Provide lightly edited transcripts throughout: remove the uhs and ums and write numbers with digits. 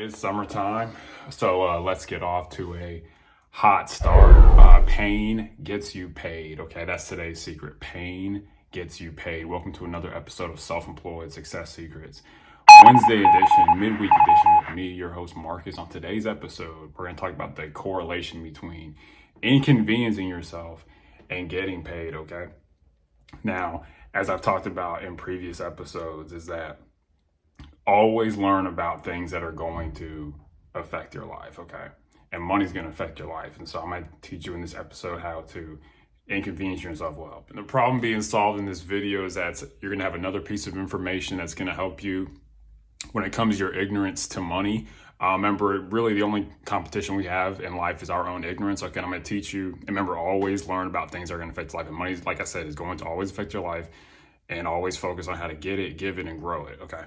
It's summertime, so let's get off to a hot start. Pain gets you paid. Okay, that's today's secret. Pain gets you paid. Welcome to another episode of Self-Employed Success Secrets, Wednesday edition, midweek edition with me, your host Marcus. On today's episode, we're going to talk about the correlation between inconveniencing yourself and getting paid. Okay, now, as I've talked about in previous episodes, is that always learn about things that are going to affect your life, okay? And money's going to affect your life. And so I'm going to teach you in this episode how to inconvenience yourself well. And the problem being solved in this video is that you're going to have another piece of information that's going to help you when it comes to your ignorance to money. Remember, really the only competition we have in life is our own ignorance. Okay, I'm going to teach you. And remember, always learn about things that are going to affect your life. And money, like I said, is going to always affect your life. And always focus on how to get it, give it, and grow it, okay?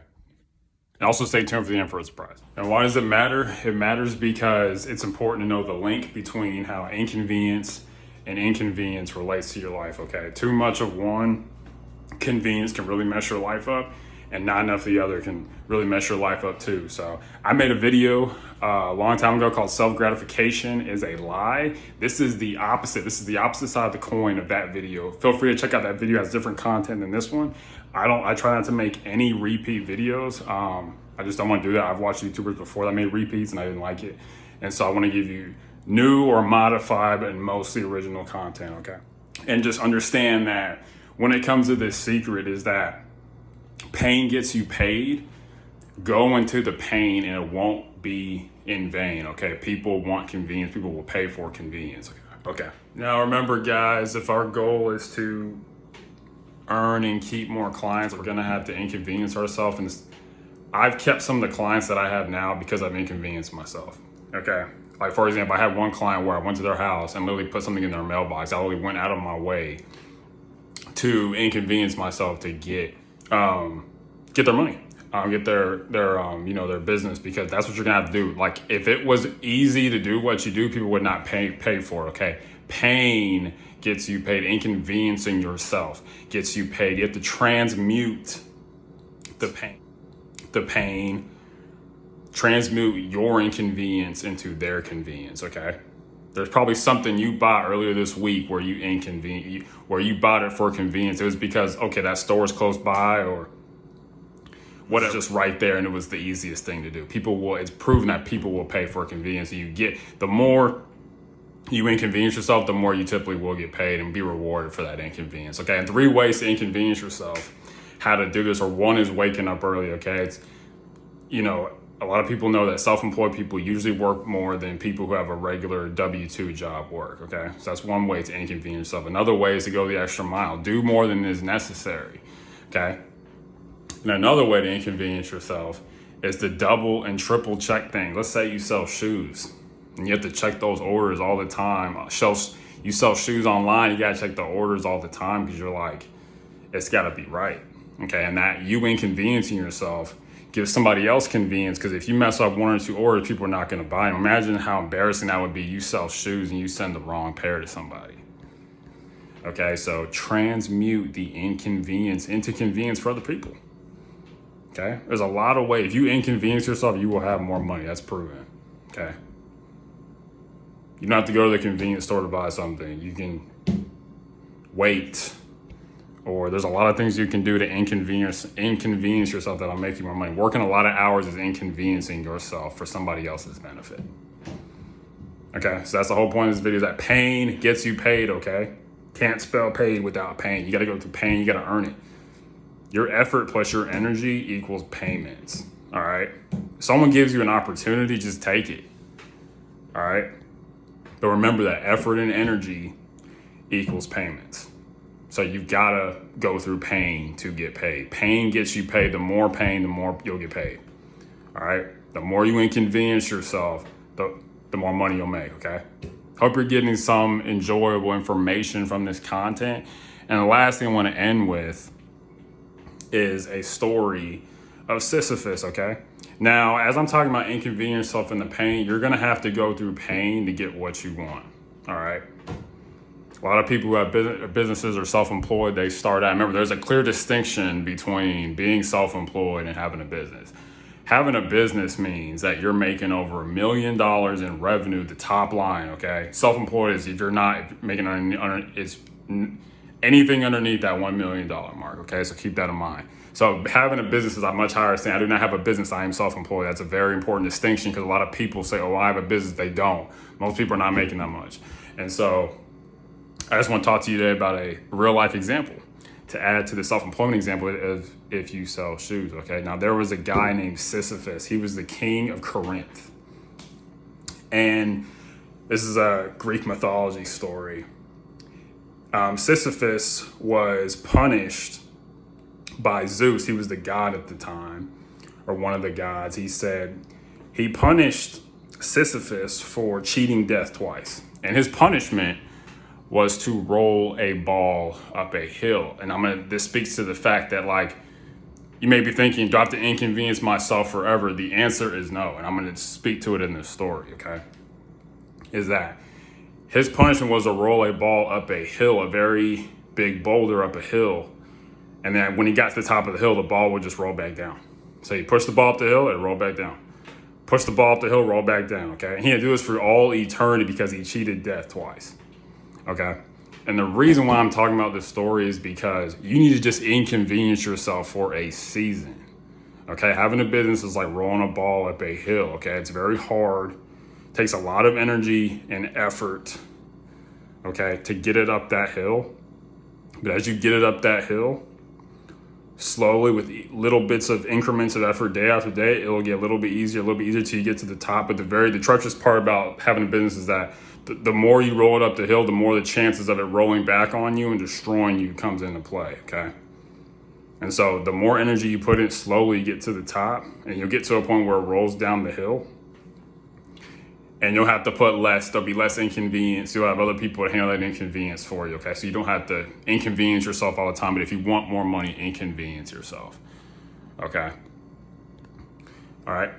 And also stay tuned for the end for a surprise. And why does it matter? It matters because it's important to know the link between how inconvenience and inconvenience relates to your life, okay? Too much of one convenience can really mess your life up, and not enough of the other can really mess your life up too. So I made a video a long time ago called Self-Gratification is a Lie. This is the opposite. This is the opposite side of the coin of that video. Feel free to check out that video. It has different content than this one. I try not to make any repeat videos. I just don't want to do that. I've watched YouTubers before that made repeats and I didn't like it. And so I want to give you new or modified and mostly original content, okay? And just understand that when it comes to this secret is that pain gets you paid. Go into the pain and it won't be in vain, okay? People want convenience. People will pay for convenience, okay? Now remember, guys, if our goal is to earn and keep more clients, we're gonna have to inconvenience ourselves. And I've kept some of the clients that I have now because I've inconvenienced myself, okay? Like, for example, I had one client where I went to their house and literally put something in their mailbox. I literally went out of my way to inconvenience myself to get their money, get their business, because that's what you're gonna have to do. Like, if it was easy to do what you do, people would not pay for it, okay? Pain gets you paid. Inconveniencing yourself gets you paid. You have to transmute the pain, transmute your inconvenience into their convenience, okay? There's probably something you bought earlier this week where you bought it for convenience. It was because, okay, that store is close by or whatever, just right there, and it was the easiest thing to do. It's proven that people will pay for convenience. The more you inconvenience yourself, the more you typically will get paid and be rewarded for that inconvenience, okay? And 3 ways to inconvenience yourself, how to do this, or one is waking up early, okay? It's, a lot of people know that self-employed people usually work more than people who have a regular W-2 job work, okay? So that's one way to inconvenience yourself. Another way is to go the extra mile. Do more than is necessary, okay? And another way to inconvenience yourself is to double and triple check things. Let's say you sell shoes and you have to check those orders all the time. You sell shoes online, you gotta check the orders all the time because you're like, it's gotta be right, okay? And that you inconveniencing yourself gives somebody else convenience, because if you mess up 1 or 2 orders, people are not going to buy them. Imagine how embarrassing that would be. You sell shoes and you send the wrong pair to somebody. Okay, so transmute the inconvenience into convenience for other people. Okay, there's a lot of ways. If you inconvenience yourself, you will have more money. That's proven. Okay, you don't have to go to the convenience store to buy something. You can wait. Or there's a lot of things you can do to inconvenience yourself that'll make you more money. Working a lot of hours is inconveniencing yourself for somebody else's benefit. Okay, so that's the whole point of this video, is that pain gets you paid, okay? Can't spell paid without pain. You gotta go through pain, you gotta earn it. Your effort plus your energy equals payments, all right? If someone gives you an opportunity, just take it, all right? But remember that effort and energy equals payments. So you've got to go through pain to get paid. Pain gets you paid. The more pain, the more you'll get paid. All right? The more you inconvenience yourself, the more money you'll make, okay? Hope you're getting some enjoyable information from this content. And the last thing I want to end with is a story of Sisyphus, okay? Now, as I'm talking about inconvenience yourself and the pain, you're going to have to go through pain to get what you want, all right? A lot of people who have businesses or self-employed, they start out. Remember, there's a clear distinction between being self-employed and having a business. Having a business means that you're making over $1 million in revenue, the top line, okay? Self-employed is if you're not making it's anything underneath that $1 million mark, okay? So keep that in mind. So having a business is a much higher standard. I do not have a business, I am self-employed. That's a very important distinction because a lot of people say, oh, I have a business. They don't. Most people are not making that much. And so I just want to talk to you today about a real life example to add to the self-employment example of if you sell shoes, okay? Now, there was a guy named Sisyphus. He was the king of Corinth. And this is a Greek mythology story. Sisyphus was punished by Zeus. He was the god at the time, or one of the gods. He said he punished Sisyphus for cheating death twice. And his punishment was to roll a ball up a hill. And this speaks to the fact that, like, you may be thinking, do I have to inconvenience myself forever? The answer is no. And I'm going to speak to it in this story, okay? Is that his punishment was to roll a ball up a hill, a very big boulder up a hill. And then when he got to the top of the hill, the ball would just roll back down. So he pushed the ball up the hill, it rolled back down. Push the ball up the hill, roll back down, okay? And he had to do this for all eternity because he cheated death twice, okay? And the reason why I'm talking about this story is because you need to just inconvenience yourself for a season, okay? Having a business is like rolling a ball up a hill, okay? It's very hard, takes a lot of energy and effort, okay, to get it up that hill. But as you get it up that hill, slowly with little bits of increments of effort day after day, it'll get a little bit easier till you get to the top. But the treacherous part about having a business is that the more you roll it up the hill, the more the chances of it rolling back on you and destroying you comes into play, okay? And so the more energy you put in, slowly you get to the top, and you'll get to a point where it rolls down the hill. And you'll have to put less, there'll be less inconvenience. You'll have other people to handle that inconvenience for you, okay? So you don't have to inconvenience yourself all the time, but if you want more money, inconvenience yourself, okay? All right,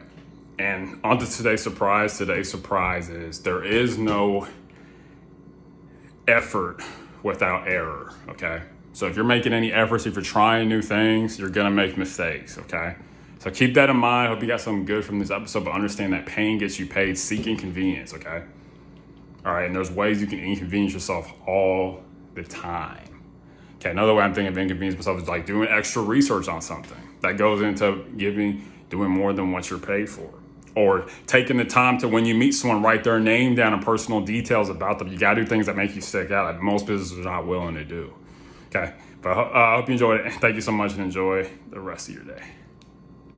and on to today's surprise. Today's surprise is there is no effort without error, okay? So if you're making any efforts, if you're trying new things, you're gonna make mistakes, okay? So keep that in mind. I hope you got something good from this episode, but understand that pain gets you paid. Seek inconvenience, okay? All right, and there's ways you can inconvenience yourself all the time. Okay, another way I'm thinking of inconvenience myself is like doing extra research on something. That goes into doing more than what you're paid for. Or taking the time to, when you meet someone, write their name down and personal details about them. You gotta do things that make you stick out, like most businesses are not willing to do. Okay, but I hope you enjoyed it. Thank you so much and enjoy the rest of your day.